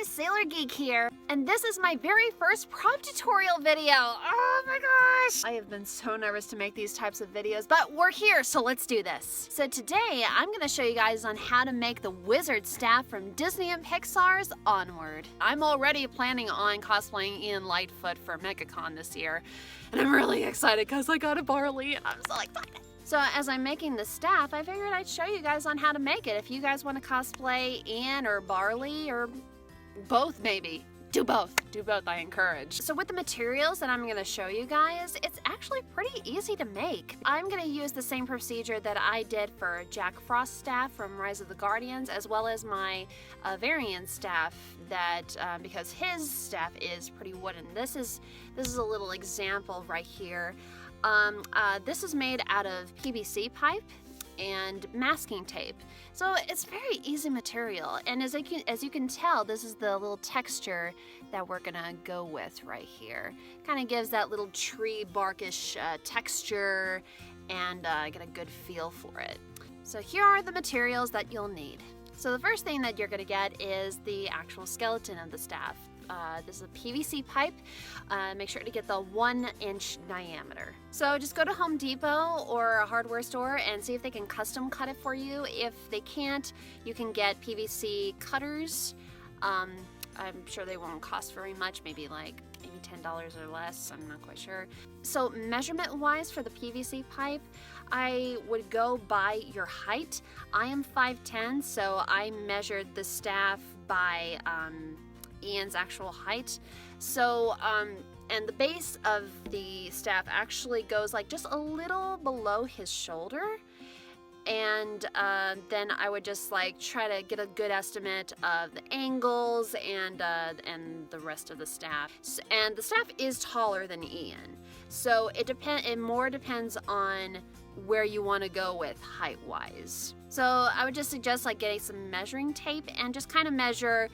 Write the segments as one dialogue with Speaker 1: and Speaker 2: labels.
Speaker 1: guys, Sailor Geek here, and this is my very first prop tutorial video. Oh my gosh! I have been so nervous to make these types of videos, but we're here, so let's do this. So today, I'm gonna show you guys on how to make the wizard staff from Disney and Pixar's Onward. I'm already planning on cosplaying Wilden Lightfoot for MegaCon this year, and I'm really excited because I got a Barley. I'm so excited. So as I'm making the staff, I figured I'd show you guys on how to make it. If you guys want to cosplay Ian or Barley or both maybe, do both, I encourage. So with the materials that I'm gonna show you guys, it's actually pretty easy to make. I'm gonna use the same procedure that I did for Jack Frost's staff from Rise of the Guardians, as well as my variant staff that, because his staff is pretty wooden. This is a little example right here. This is made out of PVC pipe and masking tape, so it's very easy material, and as you can tell, this is the little texture that we're gonna go with right here. Kind of gives that little tree barkish texture and get a good feel for it. So here are the materials that you'll need. So the first thing that you're gonna get is the actual skeleton of the staff. This is a PVC pipe. Make sure to get the 1-inch diameter. So just go to Home Depot or a hardware store and see if they can custom cut it for you. If they can't, you can get PVC cutters. I'm sure they won't cost very much, maybe $10 or less, I'm not quite sure. So measurement wise for the PVC pipe, I would go by your height. I am 5'10", so I measured the staff by Ian's actual height. So and the base of the staff actually goes just a little below his shoulder, and then I would just try to get a good estimate of the angles and the rest of the staff. And the staff is taller than Ian, so it more depends on where you want to go with height wise. So I would just suggest getting some measuring tape and just kind of measure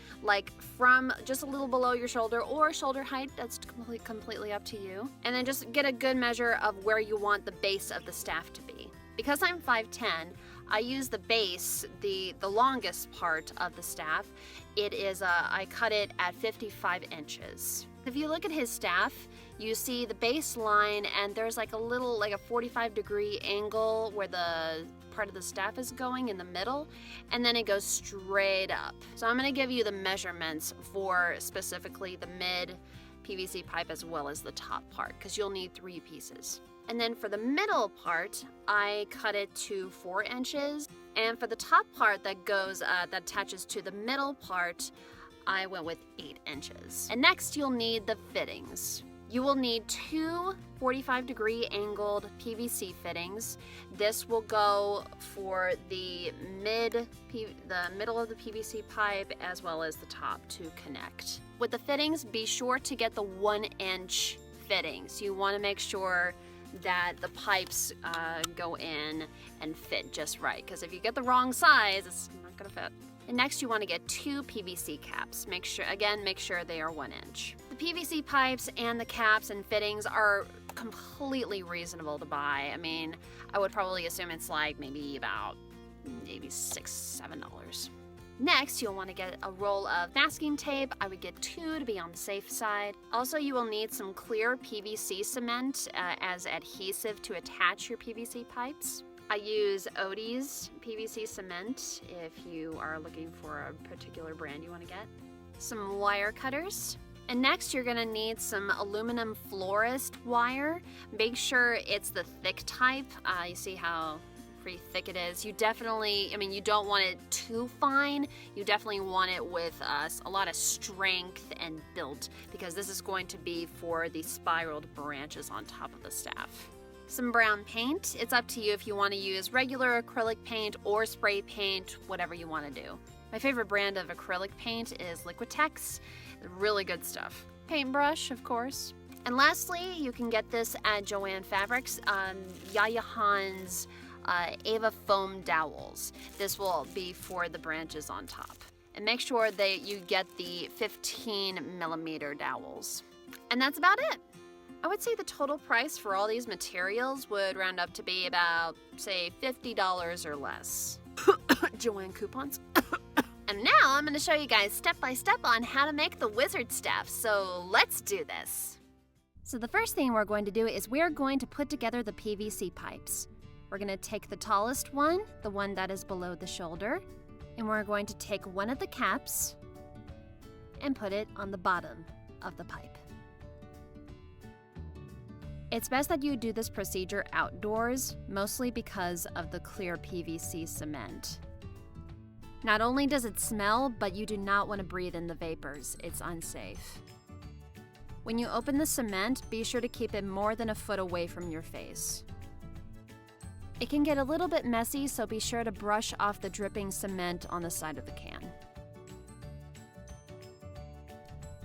Speaker 1: from just a little below your shoulder or shoulder height. That's completely up to you. And then just get a good measure of where you want the base of the staff to be. Because I'm 5'10", I use the base, the longest part of the staff. It is, I cut it at 55 inches. If you look at his staff, you see the baseline, and there's a 45-degree angle where the part of the staff is going in the middle, and then it goes straight up. So I'm going to give you the measurements for specifically the mid PVC pipe as well as the top part, because you'll need 3 pieces. And then for the middle part, I cut it to 4 inches, and for the top part that goes that attaches to the middle part, I went with 8 inches. And next you'll need the fittings. You will need 2 45-degree angled PVC fittings. This will go for the middle of the PVC pipe as well as the top to connect. With the fittings, be sure to get the 1-inch fittings. You want to make sure that the pipes go in and fit just right, because if you get the wrong size, it's not gonna fit. And next you want to get 2 PVC caps. Make sure they are 1 inch. The PVC pipes and the caps and fittings are completely reasonable to buy. I mean, I would probably assume it's maybe $6, $7. Next, you'll want to get a roll of masking tape. I would get 2 to be on the safe side. Also, you will need some clear PVC cement as adhesive to attach your PVC pipes. I use Oatey's PVC cement if you are looking for a particular brand you want to get. Some wire cutters. And next you're gonna need some aluminum florist wire. Make sure it's the thick type. You see how pretty thick it is. You definitely, you don't want it too fine. You definitely want it with a lot of strength and build, because this is going to be for the spiraled branches on top of the staff. Some brown paint. It's up to you if you want to use regular acrylic paint or spray paint, whatever you want to do. My favorite brand of acrylic paint is Liquitex. Really good stuff. Paintbrush, of course. And lastly, you can get this at Joann Fabrics, Yaya Han's Ava foam dowels. This will be for the branches on top. And make sure that you get the 15mm dowels. And that's about it. I would say the total price for all these materials would round up to be about, say, $50 or less. Joann coupons. And now I'm going to show you guys step by step on how to make the wizard staff, so let's do this. So the first thing we're going to do is we're going to put together the PVC pipes. We're going to take the tallest one, the one that is below the shoulder, and we're going to take one of the caps and put it on the bottom of the pipe. It's best that you do this procedure outdoors, mostly because of the clear PVC cement. Not only does it smell, but you do not want to breathe in the vapors. It's unsafe. When you open the cement, be sure to keep it more than a foot away from your face. It can get a little bit messy, so be sure to brush off the dripping cement on the side of the can.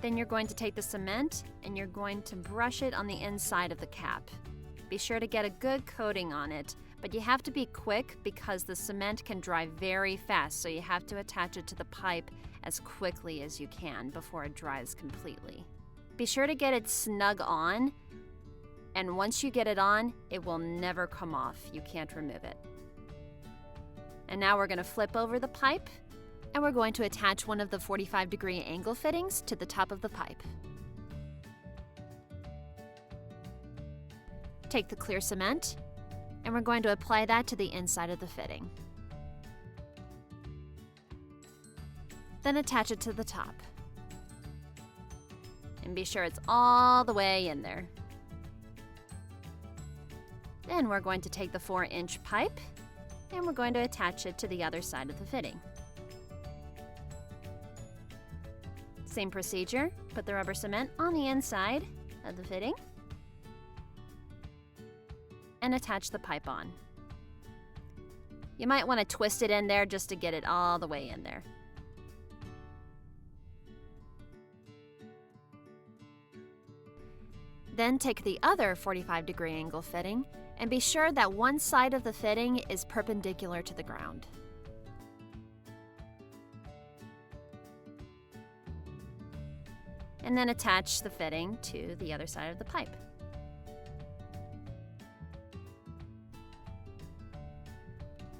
Speaker 1: Then you're going to take the cement and you're going to brush it on the inside of the cap. Be sure to get a good coating on it, but you have to be quick because the cement can dry very fast, so you have to attach it to the pipe as quickly as you can before it dries completely. Be sure to get it snug on, and once you get it on, it will never come off. You can't remove it. And now we're going to flip over the pipe, and we're going to attach one of the 45-degree angle fittings to the top of the pipe. Take the clear cement, and we're going to apply that to the inside of the fitting. Then attach it to the top. And be sure it's all the way in there. Then we're going to take the 4-inch pipe, and we're going to attach it to the other side of the fitting. Same procedure, put the rubber cement on the inside of the fitting, and attach the pipe on. You might want to twist it in there just to get it all the way in there. Then take the other 45-degree angle fitting and be sure that one side of the fitting is perpendicular to the ground. And then attach the fitting to the other side of the pipe.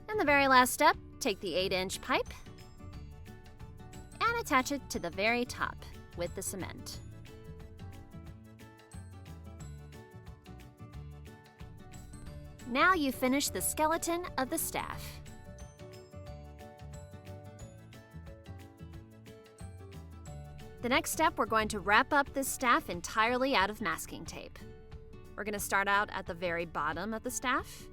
Speaker 1: And the very last step, take the 8-inch pipe and attach it to the very top with the cement. Now you finish the skeleton of the staff. The next step, we're going to wrap up this staff entirely out of masking tape. We're going to start out at the very bottom of the staff.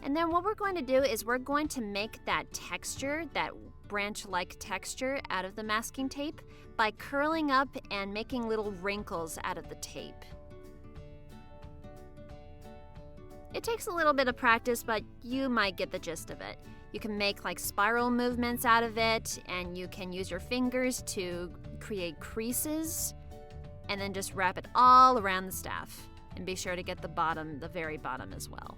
Speaker 1: And then what we're going to do is we're going to make that texture, that branch-like texture out of the masking tape by curling up and making little wrinkles out of the tape. It takes a little bit of practice, but you might get the gist of it. You can make like spiral movements out of it, and you can use your fingers to create creases, and then just wrap it all around the staff. And be sure to get the bottom, the very bottom as well.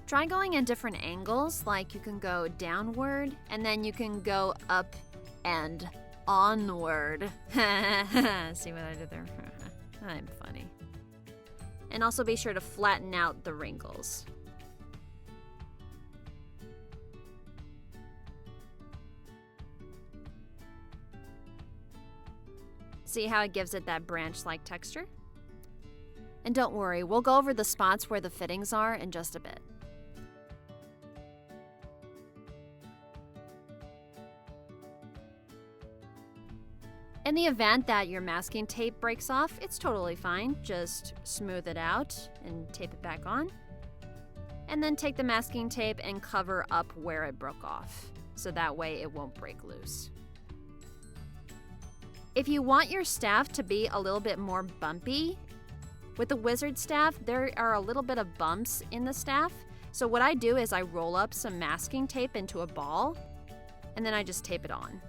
Speaker 1: Try going in different angles, like you can go downward, and then you can go up and onward. See what I did there? I'm funny. And also be sure to flatten out the wrinkles. See how it gives it that branch-like texture? And don't worry, we'll go over the spots where the fittings are in just a bit. In the event that your masking tape breaks off, it's totally fine. Just smooth it out and tape it back on. And then take the masking tape and cover up where it broke off, so that way it won't break loose. If you want your staff to be a little bit more bumpy, with the wizard staff, there are a little bit of bumps in the staff. So what I do is I roll up some masking tape into a ball, and then I just tape it on.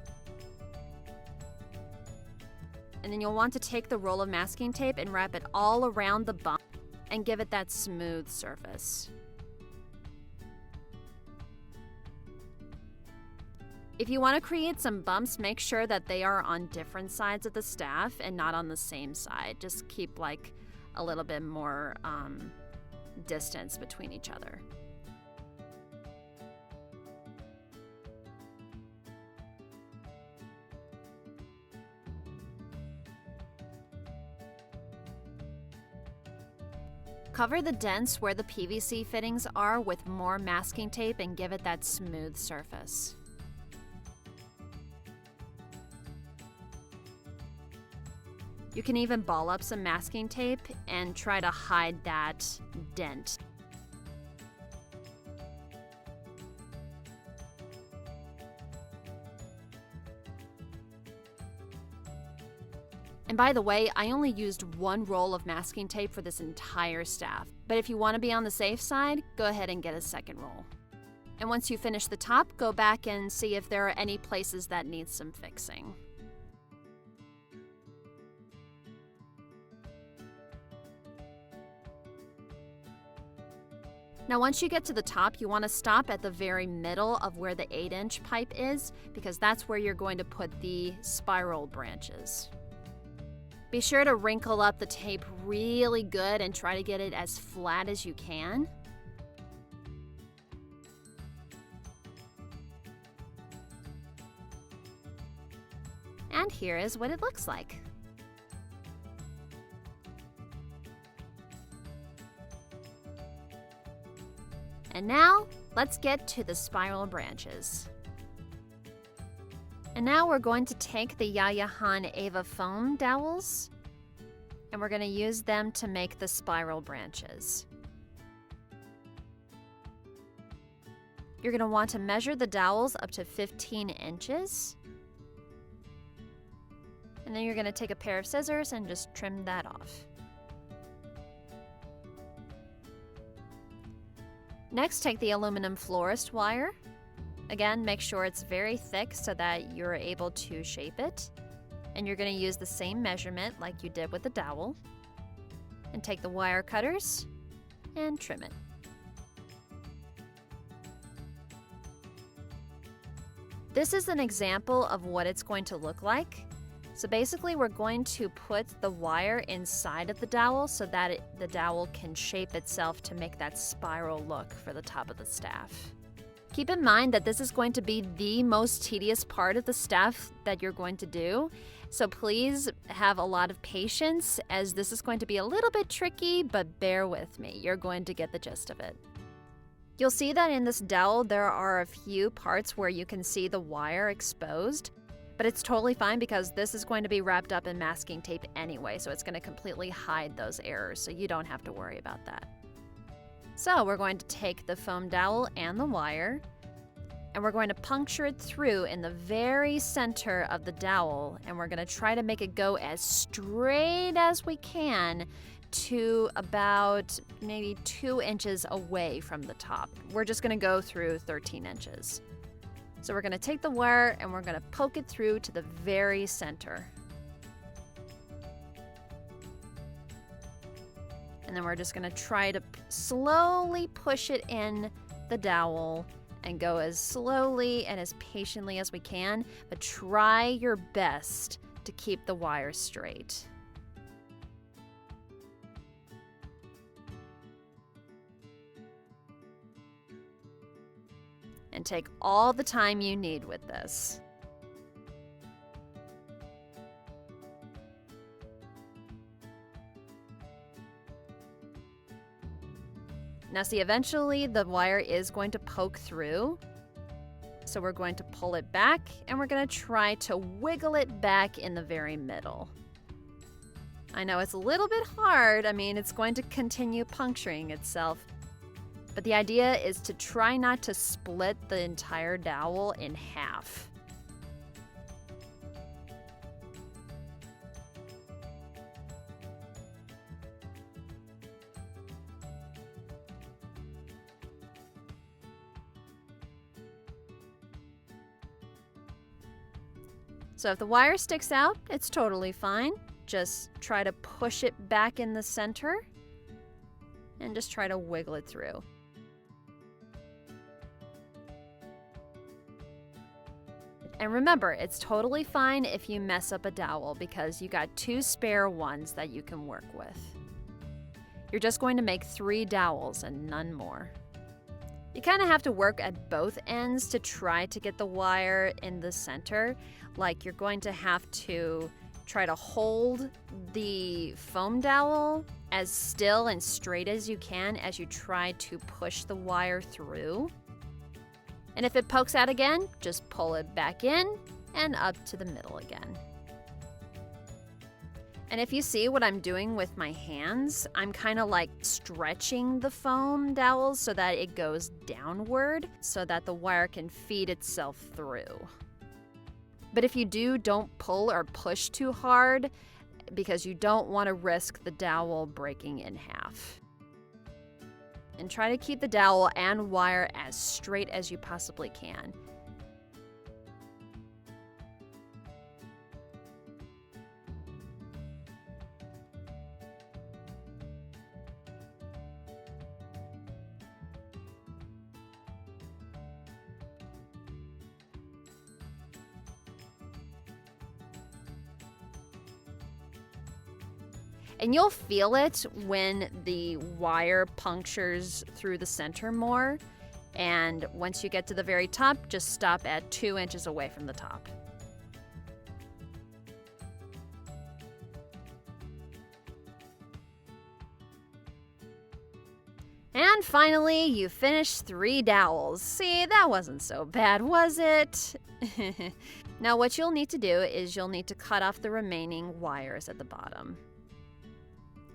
Speaker 1: And then you'll want to take the roll of masking tape and wrap it all around the bump and give it that smooth surface. If you want to create some bumps, make sure that they are on different sides of the staff and not on the same side. Just keep like a little bit more distance between each other. Cover the dents where the PVC fittings are with more masking tape and give it that smooth surface. You can even ball up some masking tape and try to hide that dent. And by the way, I only used one roll of masking tape for this entire staff. But if you want to be on the safe side, go ahead and get a second roll. And once you finish the top, go back and see if there are any places that need some fixing. Now once you get to the top, you want to stop at the very middle of where the 8-inch pipe is, because that's where you're going to put the spiral branches. Be sure to wrinkle up the tape really good and try to get it as flat as you can. And here is what it looks like. And now, let's get to the spiral branches. And now we're going to take the Yaya Han Ava foam dowels, and we're going to use them to make the spiral branches. You're going to want to measure the dowels up to 15 inches. And then you're going to take a pair of scissors and just trim that off. Next, take the aluminum florist wire. Again, make sure it's very thick so that you're able to shape it. And you're going to use the same measurement like you did with the dowel. And take the wire cutters and trim it. This is an example of what it's going to look like. So basically, we're going to put the wire inside of the dowel so that the dowel can shape itself to make that spiral look for the top of the staff. Keep in mind that this is going to be the most tedious part of the staff that you're going to do. So please have a lot of patience, as this is going to be a little bit tricky, but bear with me. You're going to get the gist of it. You'll see that in this dowel, there are a few parts where you can see the wire exposed, but it's totally fine because this is going to be wrapped up in masking tape anyway, so it's going to completely hide those errors, so you don't have to worry about that. So we're going to take the foam dowel and the wire, and we're going to puncture it through in the very center of the dowel, and we're going to try to make it go as straight as we can to about maybe 2 inches away from the top. We're just going to go through 13 inches. So we're going to take the wire and we're going to poke it through to the very center. And then we're just going to try to slowly push it in the dowel and go as slowly and as patiently as we can, but try your best to keep the wire straight. And take all the time you need with this. Now see, eventually the wire is going to poke through. So we're going to pull it back and we're going to try to wiggle it back in the very middle. I know it's a little bit hard. I mean, it's going to continue puncturing itself. But the idea is to try not to split the entire dowel in half. So if the wire sticks out, it's totally fine. Just try to push it back in the center and just try to wiggle it through. And remember, it's totally fine if you mess up a dowel because you got 2 spare ones that you can work with. You're just going to make 3 dowels and none more. You kind of have to work at both ends to try to get the wire in the center. Like, you're going to have to try to hold the foam dowel as still and straight as you can as you try to push the wire through. And if it pokes out again, just pull it back in and up to the middle again. And if you see what I'm doing with my hands, I'm kind of like stretching the foam dowels so that it goes downward so that the wire can feed itself through. But if you do, don't pull or push too hard because you don't want to risk the dowel breaking in half. And try to keep the dowel and wire as straight as you possibly can. And you'll feel it when the wire punctures through the center more. And once you get to the very top, just stop at 2 inches away from the top. And finally, you finish 3 dowels. See, that wasn't so bad, was it? Now what you'll need to do is you'll need to cut off the remaining wires at the bottom.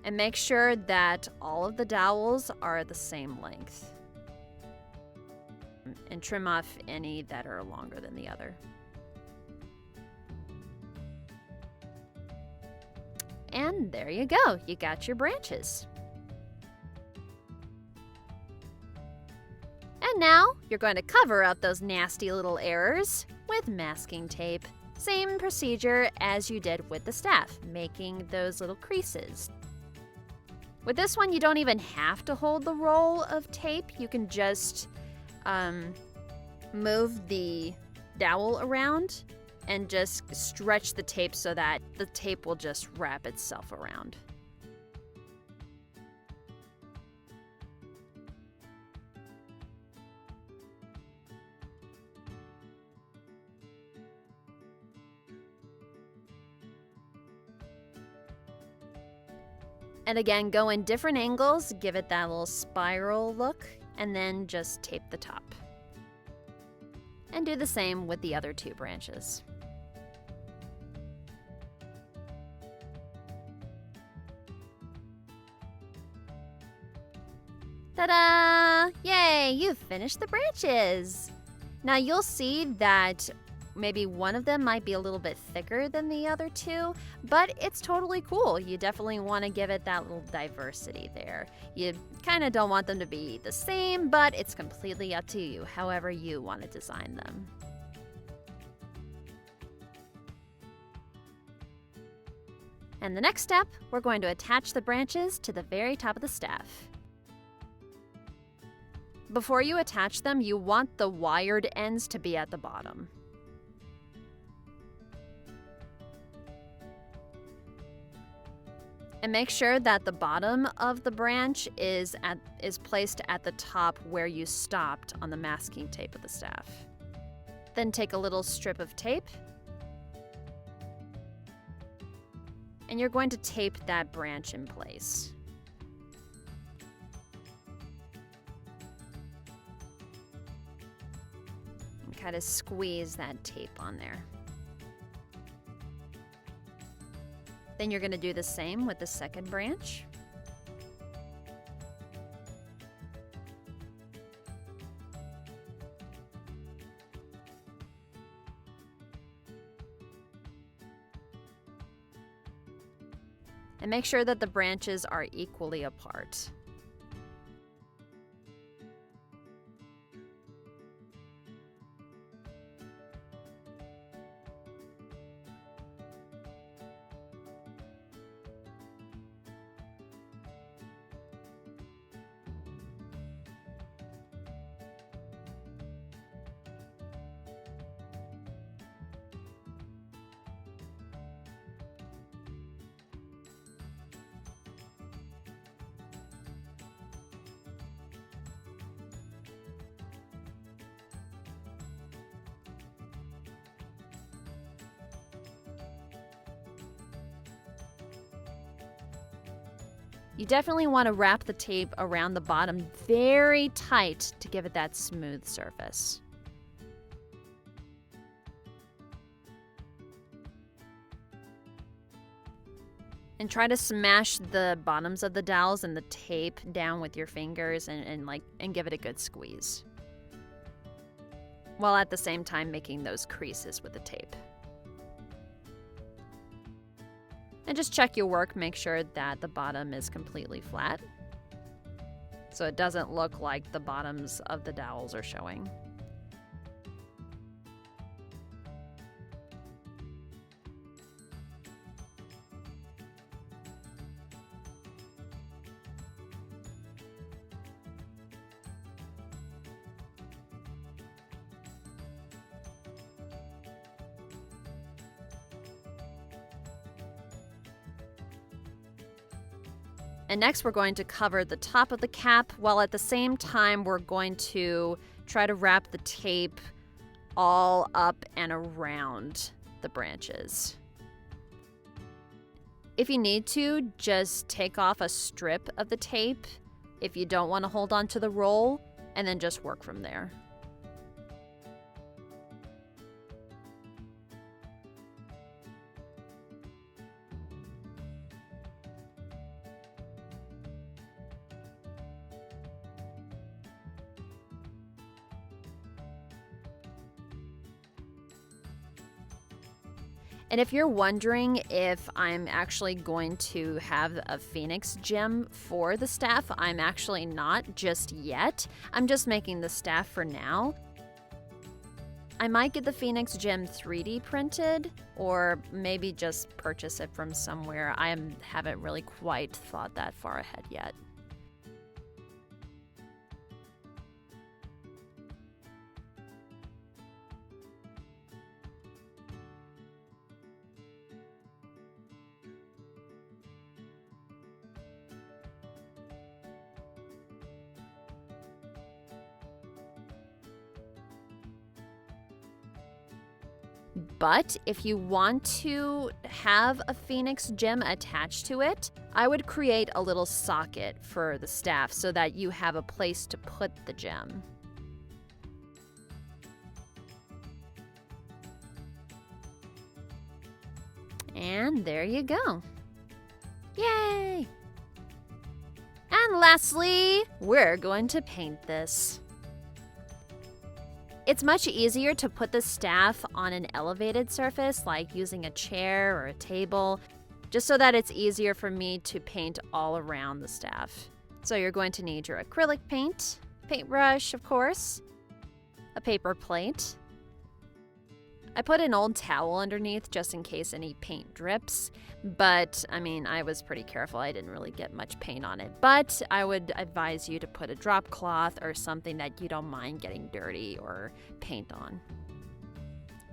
Speaker 1: And make sure that all of the dowels are the same length. And trim off any that are longer than the other. And there you go, you got your branches. And now you're going to cover up those nasty little errors with masking tape. Same procedure as you did with the staff, making those little creases. With this one, you don't even have to hold the roll of tape. You can just move the dowel around and just stretch the tape so that the tape will just wrap itself around. And again, go in different angles, give it that little spiral look, and then just tape the top. And do the same with the other 2 branches. Ta-da! Yay, you've finished the branches! Now you'll see that maybe one of them might be a little bit thicker than the other 2, but it's totally cool. You definitely want to give it that little diversity there. You kind of don't want them to be the same, but it's completely up to you, however you want to design them. And the next step, we're going to attach the branches to the very top of the staff. Before you attach them, you want the wired ends to be at the bottom. And make sure that the bottom of the branch is placed at the top where you stopped on the masking tape of the staff. Then take a little strip of tape, and you're going to tape that branch in place. And kind of squeeze that tape on there. Then you're going to do the same with the second branch. And make sure that the branches are equally apart. You definitely want to wrap the tape around the bottom very tight to give it that smooth surface. And try to smash the bottoms of the dowels and the tape down with your fingers and give it a good squeeze, while at the same time making those creases with the tape. And just check your work, make sure that the bottom is completely flat, so it doesn't look like the bottoms of the dowels are showing. And next we're going to cover the top of the cap, while at the same time we're going to try to wrap the tape all up and around the branches. If you need to, just take off a strip of the tape if you don't want to hold on to the roll, and then just work from there. And if you're wondering if I'm actually going to have a Phoenix gem for the staff, I'm actually not just yet. I'm just making the staff for now. I might get the Phoenix gem 3D printed, or maybe just purchase it from somewhere. I haven't really quite thought that far ahead yet. But if you want to have a Phoenix gem attached to it, I would create a little socket for the staff so that you have a place to put the gem. And there you go. Yay! And lastly, we're going to paint this. It's much easier to put the staff on an elevated surface, like using a chair or a table, just so that it's easier for me to paint all around the staff. So you're going to need your acrylic paint, paintbrush, of course, a paper plate. I put an old towel underneath just in case any paint drips, but I was pretty careful. I didn't really get much paint on it, but I would advise you to put a drop cloth or something that you don't mind getting dirty or paint on.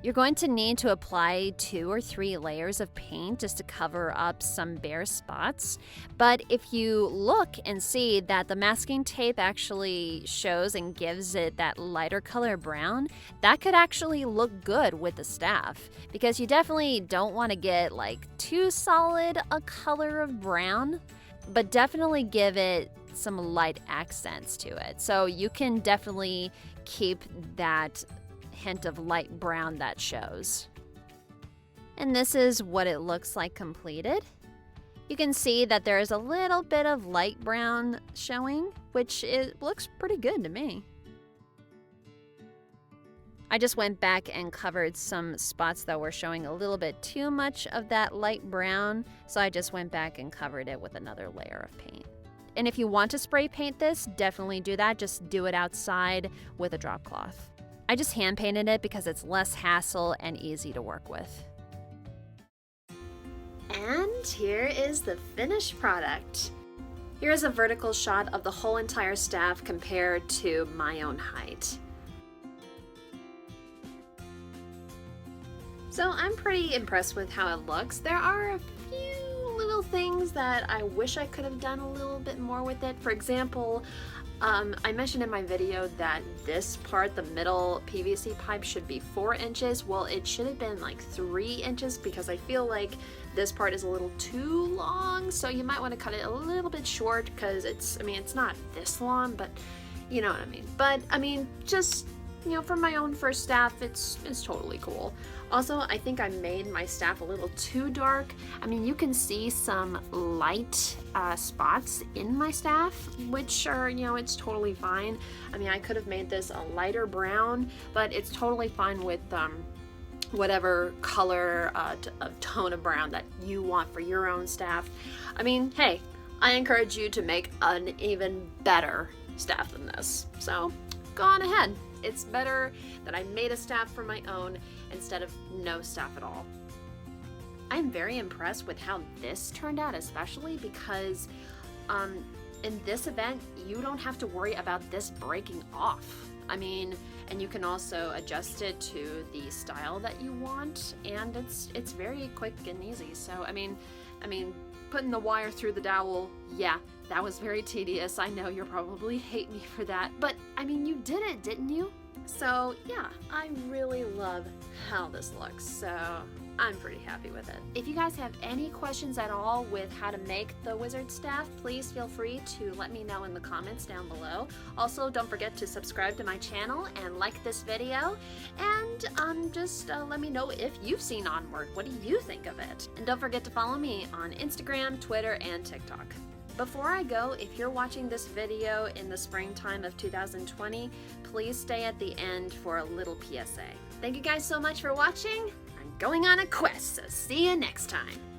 Speaker 1: You're going to need to apply 2 or 3 layers of paint just to cover up some bare spots. But if you look and see that the masking tape actually shows and gives it that lighter color brown, that could actually look good with the staff, because you definitely don't want to get like too solid a color of brown, but definitely give it some light accents to it. So you can definitely keep that hint of light brown that shows. And this is what it looks like completed. You can see that there is a little bit of light brown showing, which it looks pretty good to me. I just went back and covered some spots that were showing a little bit too much of that light brown, so I just went back and covered it with another layer of paint. And if you want to spray paint this, definitely do that. Just do it outside with a drop cloth. I just hand painted it because it's less hassle and easy to work with. And here is the finished product. Here is a vertical shot of the whole entire staff compared to my own height. So I'm pretty impressed with how it looks. There are a few little things that I wish I could have done a little bit more with it. For example, I mentioned in my video that this part, the middle PVC pipe, should be 4 inches. Well, it should have been like 3 inches because I feel like this part is a little too long, so you might want to cut it a little bit short because it's not this long, but you know what I mean. But I mean, just, you know, for my own first staff, it's totally cool. Also, I think I made my staff a little too dark. I mean, you can see some light spots in my staff, which are, you know, it's totally fine. I mean, I could have made this a lighter brown, but it's totally fine with whatever color tone of brown that you want for your own staff. I mean, hey, I encourage you to make an even better staff than this. So go on ahead. It's better that I made a staff for my own instead of no staff at all. I'm very impressed with how this turned out, especially because in this event, you don't have to worry about this breaking off. I mean, and you can also adjust it to the style that you want, and it's very quick and easy. So I mean, putting the wire through the dowel, yeah, that was very tedious. I know you'll probably hate me for that, but I mean, you did it, didn't you? So yeah, I really love how this looks, so I'm pretty happy with it. If you guys have any questions at all with how to make the wizard staff, please feel free to let me know in the comments down below. Also, don't forget to subscribe to my channel and like this video, and just let me know if you've seen Onward. What do you think of it? And don't forget to follow me on Instagram, Twitter, and TikTok. Before I go, if you're watching this video in the springtime of 2020, please stay at the end for a little PSA. Thank you guys so much for watching. I'm going on a quest, so see you next time.